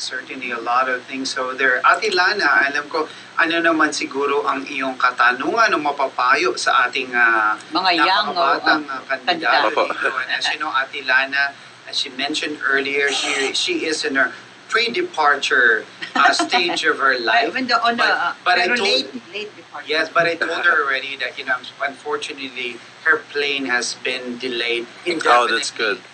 certainly a lot of things. So there, Atilana, alam ko, ano naman siguro ang iyong katanungan o mapapayo sa ating mga young napakabatang kandidato Opo. dito. And as you know, Atilana, as she mentioned earlier, she is in her pre-departure stage of her life. Even though but I pero told, late departure. yes, but I told her already that, you know, unfortunately, her plane has been delayed indefinitely. Oh, that's good.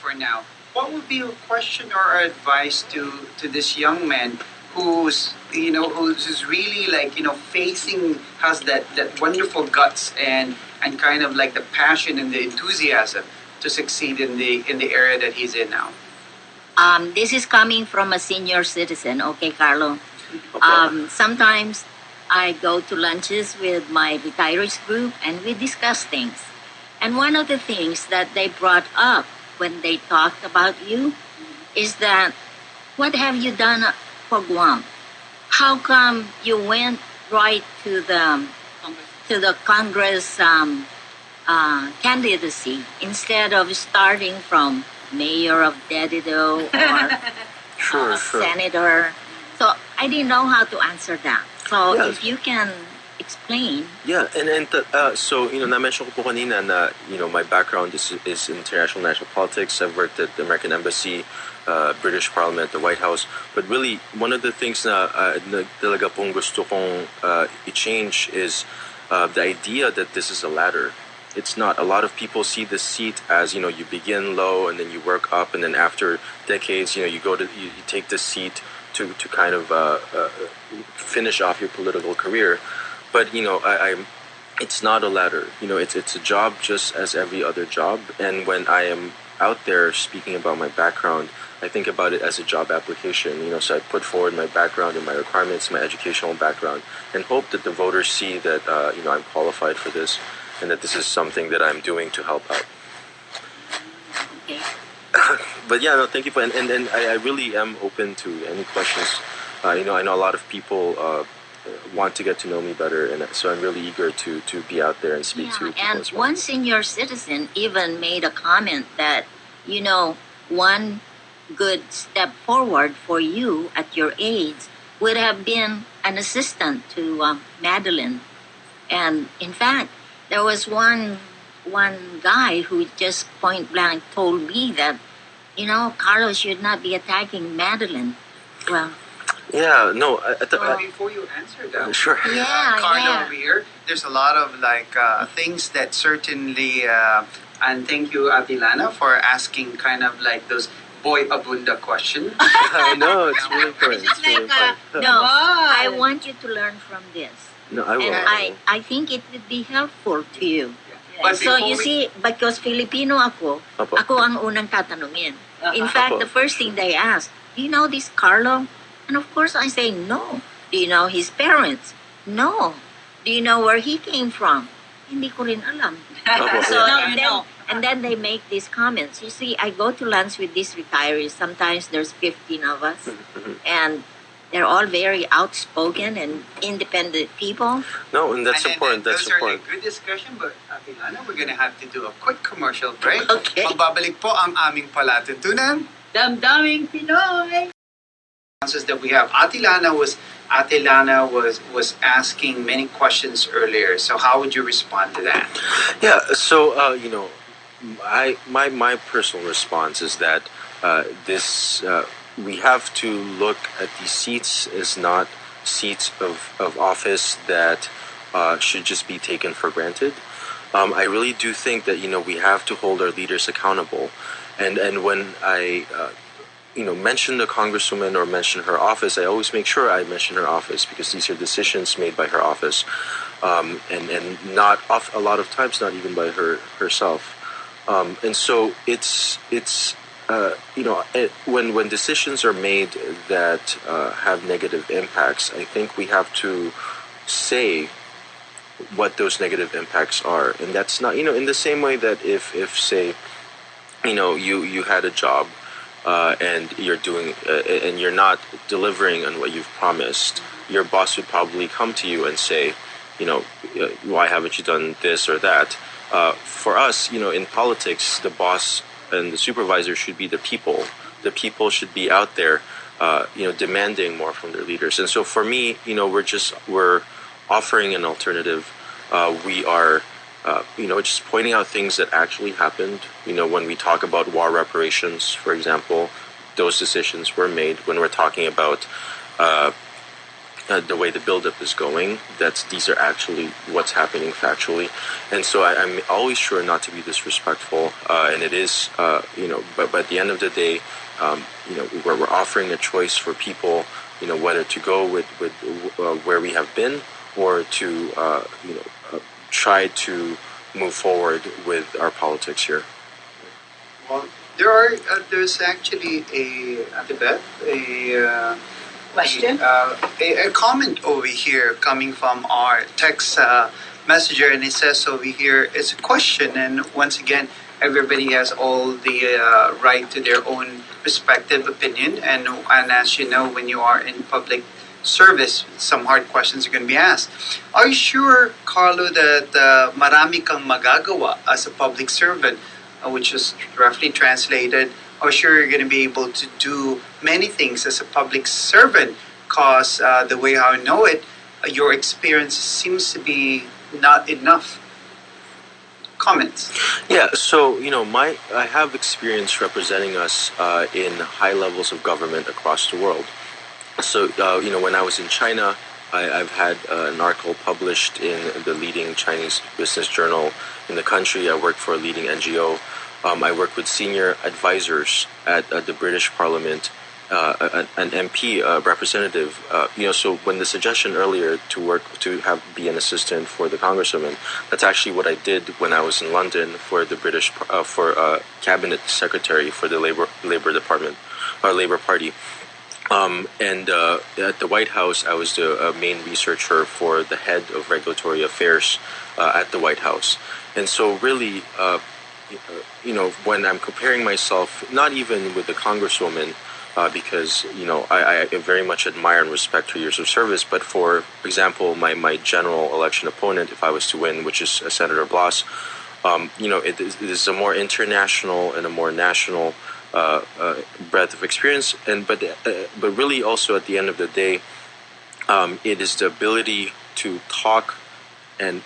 For now. What would be a question or advice to this young man who's really like, you know, has that wonderful guts and kind of like the passion and the enthusiasm to succeed in the area that he's in now? This is coming from a senior citizen, okay, Karlo? Sometimes I go to lunches with my retirees group and we discuss things. And one of the things that they brought up when they talked about you is that, what have you done for Guam? How come you went right to the Congress candidacy instead of starting from mayor of Dedido or senator? So I didn't know how to answer that. So if you can explain. Yeah, so, you know, na-mention ko po kanina na, you know, my background is international national politics. I've worked at the American Embassy, British Parliament, the White House. But really, one of the things na talaga pong gusto kong i-change is the idea that this is a ladder. It's not. A lot of people see the seat as, you know, you begin low and then you work up, and then after decades, you know, you take the seat to kind of finish off your political career. But, you know, it's not a ladder. You know, it's a job just as every other job. And when I am out there speaking about my background, I think about it as a job application. You know, so I put forward my background and my requirements, my educational background, and hope that the voters see that, you know, I'm qualified for this and that this is something that I'm doing to help out. Okay. But yeah, no, thank you. And I really am open to any questions. You know, I know a lot of people want to get to know me better, and so I'm really eager to be out there and speak to people and as well. one senior citizen even made a comment that, you know, one good step forward for you at your age would have been an assistant to Madeline. And in fact, there was one guy who just point blank told me that, you know, Carlos should not be attacking Madeline. Well, yeah, no. Before you answer that, sure. Karlo here, there's a lot of like things that certainly, and thank you, Atilana, for asking kind of like those boy abunda questions. I know, it's really important. It's really important. no, I want you to learn from this. No, I will. And I think it would be helpful to you. But So before you see, because Filipino ako ang unang tatanungin. In fact, the first thing they ask, do you know this Karlo? And of course I say, no. Do you know his parents? No. Do you know where he came from? Hindi ko rin alam. So, and then they make these comments. You see, I go to lunch with these retirees. Sometimes there's 15 of us. And they're all very outspoken and independent people. No, and that's important. That's those important. are a good discussion, but Atilana, we're gonna have to do a quick commercial break. Okay. Magbabalik po ang aming palatuntunan. Damdaming Pinoy! That we have. Atilana was asking many questions earlier. So how would you respond to that? Yeah. So you know, my personal response is that this we have to look at these seats as not seats of office that should just be taken for granted. I really do think that, you know, we have to hold our leaders accountable, and when I you know, mention the congresswoman or mention her office, I always make sure I mention her office because these are decisions made by her office, and not a lot of times not even by herself. And so it's you know, when decisions are made that have negative impacts, I think we have to say what those negative impacts are, and that's not, you know, in the same way that if say, you know, you had a job. And you're doing, and you're not delivering on what you've promised, your boss would probably come to you and say, you know, why haven't you done this or that? For us, you know, in politics, the boss and the supervisor should be the people the people should be out there, demanding more from their leaders. And so for me, we're offering an alternative. We are, just pointing out things that actually happened. When we talk about war reparations, for example, those decisions were made. When we're talking about the way the buildup is going, these are actually what's happening factually. And so I'm always sure not to be disrespectful, and it is, but at the end of the day, we're offering a choice for people, whether to go with where we have been, or to try to move forward with our politics here. Well, there's actually a Question? a comment over here coming from our text messenger, and it says over here it's a question, and once again, everybody has all the right to their own respective opinion, and as you know, when you are in public service, some hard questions are going to be asked. Are you sure, Carlo, that marami kang magagawa as a public servant, which is roughly translated, are you sure you're going to be able to do many things as a public servant? Because the way I know it, your experience seems to be not enough. Comments? Yeah, so I have experience representing us in high levels of government across the world. So when I was in China, I've had an article published in the leading Chinese business journal in the country. I worked for a leading NGO. I worked with senior advisors at the British Parliament, an MP, representative. So when the suggestion earlier to be an assistant for the congresswoman, that's actually what I did when I was in London for the British for cabinet secretary for the Labour Department or Labour Party. And at the White House, I was the main researcher for the head of regulatory affairs at the White House. And so really, when I'm comparing myself, not even with the congresswoman, because, I very much admire and respect her years of service, but for example, my general election opponent, if I was to win, which is Senator Blas, it is a more international and a more national breadth of experience, but really also at the end of the day, it is the ability to talk and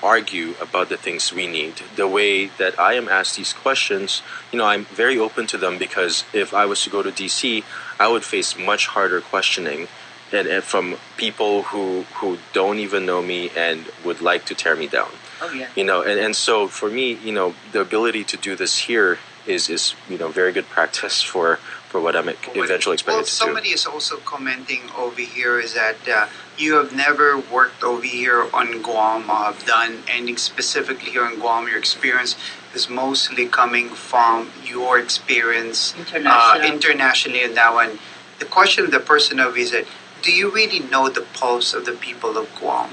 argue about the things we need. The way that I am asked these questions, I'm very open to them, because if I was to go to DC, I would face much harder questioning and from people who don't even know me and would like to tear me down. Oh yeah. And so for me, the ability to do this here is very good practice for what I'm eventually expected to do. Somebody is also commenting over here is that you have never worked over here on Guam or have done anything specifically here on Guam. Your experience is mostly coming from your experience internationally in that one. The question of the person over is that, do you really know the pulse of the people of Guam?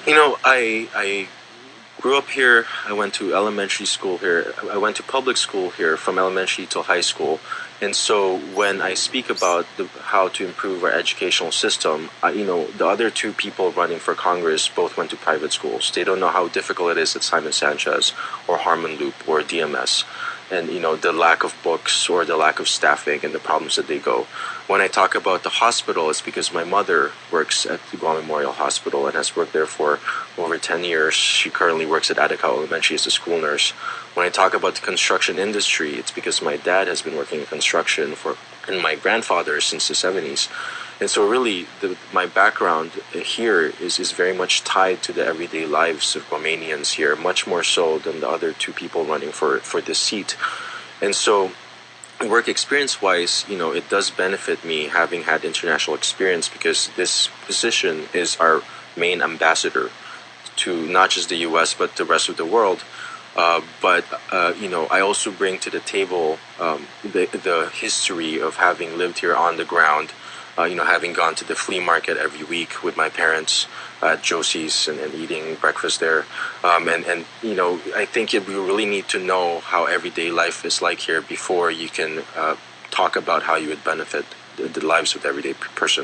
I grew up here. I went to elementary school here. I went to public school here from elementary till high school. And so when I speak about how to improve our educational system, the other two people running for Congress both went to private schools. They don't know how difficult it is at Simon Sanchez or Harmon Loop or DMS. And, the lack of books or the lack of staffing and the problems that they go. When I talk about the hospital, it's because my mother works at the Guam Memorial Hospital and has worked there for over 10 years. She currently works at Adonay Elementary as a school nurse. When I talk about the construction industry, it's because my dad has been working in construction and my grandfather since the 70s. And so really, my background here is very much tied to the everyday lives of Guamanians here, much more so than the other two people running for this seat. And so work experience-wise, it does benefit me having had international experience, because this position is our main ambassador to not just the U.S., but the rest of the world. But I also bring to the table the history of having lived here on the ground, having gone to the flea market every week with my parents at Josie's and eating breakfast there. I think we really need to know how everyday life is like here before you can talk about how you would benefit the lives of the everyday person.